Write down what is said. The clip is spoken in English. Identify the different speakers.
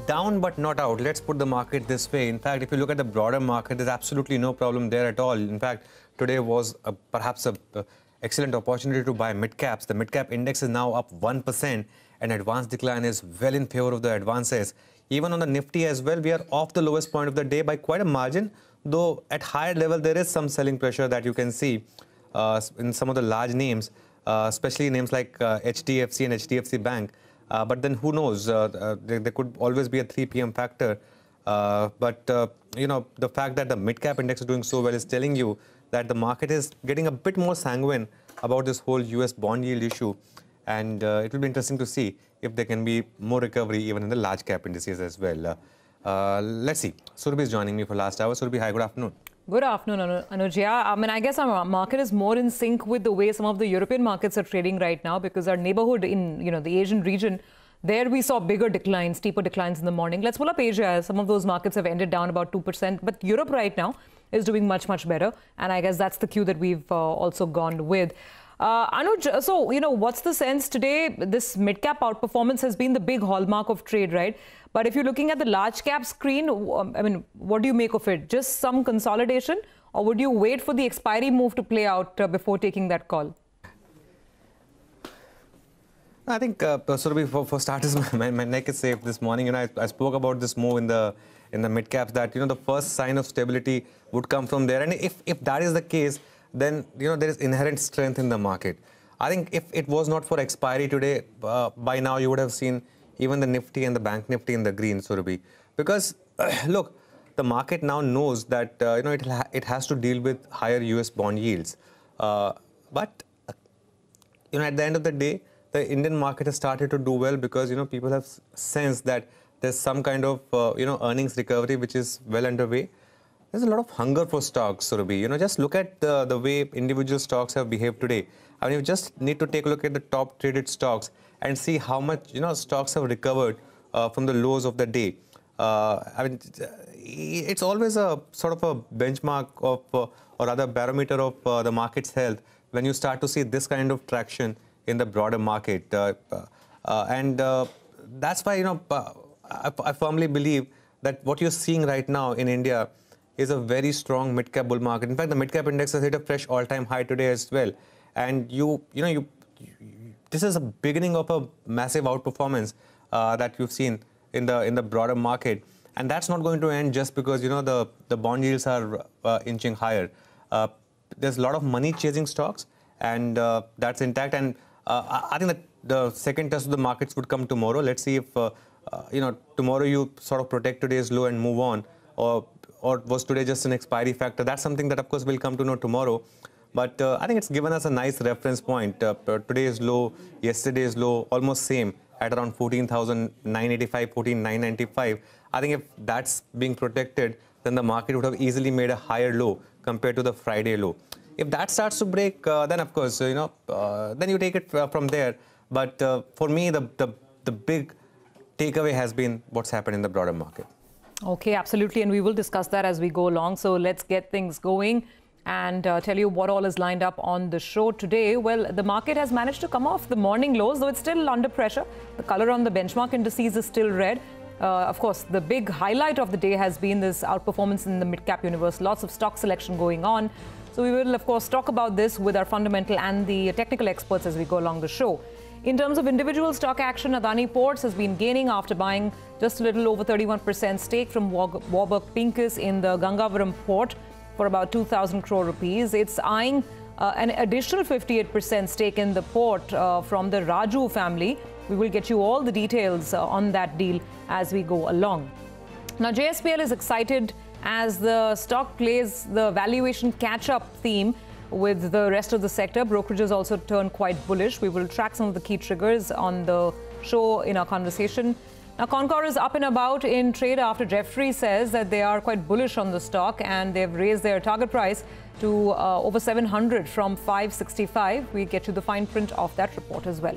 Speaker 1: down but not out. Let's put the market this way. In fact, if you look at the broader market, there's absolutely no problem there at all. In fact, today was perhaps an excellent opportunity to buy mid-caps. The mid-cap index is now up 1%, and advance decline is well in favor of the advances. Even on the Nifty as well, we are off the lowest point of the day by quite a margin, though at higher level there is some selling pressure that you can see in some of the large names, especially names like HDFC and HDFC Bank. But then who knows, there could always be a 3 p.m. factor. You know, the fact that the mid-cap index is doing so well is telling you that the market is getting a bit more sanguine about this whole US bond yield issue. And it will be interesting to see if there can be more recovery even in the large cap indices as well. Let's see. Surabhi is joining me for last hour. Surabhi, hi, good afternoon.
Speaker 2: Good afternoon, Anuj. Yeah, I mean, I guess our market is more in sync with the way some of the European markets are trading right now, because our neighborhood in, the Asian region, there we saw bigger declines, steeper declines in the morning. Let's pull up Asia. Some of those markets have ended down about 2%, but Europe right now is doing much, much better. And I guess that's the cue that we've also gone with. Anuj, so, what's the sense today? This mid-cap outperformance has been the big hallmark of trade, right? But if you're looking at the large cap screen, I mean, what do you make of it? Just some consolidation, or would you wait for the expiry move to play out before taking that call?
Speaker 1: I think, Surabhi, for starters, my neck is safe this morning. I spoke about this move in the mid-caps that, the first sign of stability would come from there. And if that is the case, then, there is inherent strength in the market. I think if it was not for expiry today, by now you would have seen even the Nifty and the Bank Nifty in the green, Surabhi. Because, look, the market now knows that, it has to deal with higher US bond yields. But, at the end of the day, the Indian market has started to do well because, people have sensed that there's some kind of, earnings recovery which is well underway. There's a lot of hunger for stocks, Surabhi. Just look at the way individual stocks have behaved today. I mean, you just need to take a look at the top traded stocks and see how much, stocks have recovered from the lows of the day. I mean, it's always a sort of a benchmark of, or rather barometer of the market's health when you start to see this kind of traction in the broader market. That's why, I firmly believe that what you're seeing right now in India is a very strong mid-cap bull market. In fact, the mid-cap index has hit a fresh all-time high today as well. And this is a beginning of a massive outperformance that you've seen in the broader market. And that's not going to end just because, the bond yields are inching higher. There's a lot of money chasing stocks, and that's intact. And I think that the second test of the markets would come tomorrow. Let's see if, tomorrow you sort of protect today's low and move on, or was today just an expiry factor? That's something that, of course, we'll come to know tomorrow. But I think it's given us a nice reference point. Today's low, yesterday's low, almost same at around 14,985, 14,995. I think if that's being protected, then the market would have easily made a higher low compared to the Friday low. If that starts to break, then of course, then you take it from there. But for me, the big takeaway has been what's happened in the broader market.
Speaker 2: Okay, absolutely. And we will discuss that as we go along. So let's get things going and tell you what all is lined up on the show today. Well, the market has managed to come off the morning lows, though it's still under pressure. The color on the benchmark indices is still red. Of course, the big highlight of the day has been this outperformance in the mid-cap universe. Lots of stock selection going on. So we will, of course, talk about this with our fundamental and the technical experts as we go along the show. In terms of individual stock action, Adani Ports has been gaining after buying just a little over 31% stake from Warburg Pincus in the Gangavaram port for about 2,000 crore rupees. It's eyeing an additional 58% stake in the port from the Raju family. We will get you all the details on that deal as we go along. Now, JSPL is excited as the stock plays the valuation catch-up theme with the rest of the sector. Brokerages also turn quite bullish. We will track some of the key triggers on the show in our conversation. Now, Concor is up and about in trade after Jefferies says that they are quite bullish on the stock and they've raised their target price to over 700 from 565. We get you the fine print of that report as well.